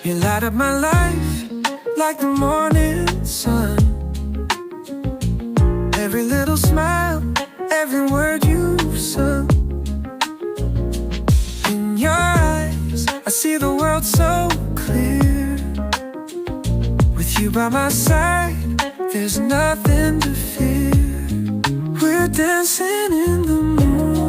You light up my life like the morning sun. Every little smile, every word you've sung. In your eyes, I see the world so clear. With you by my side, there's nothing to fear. We're dancing in the moonlight,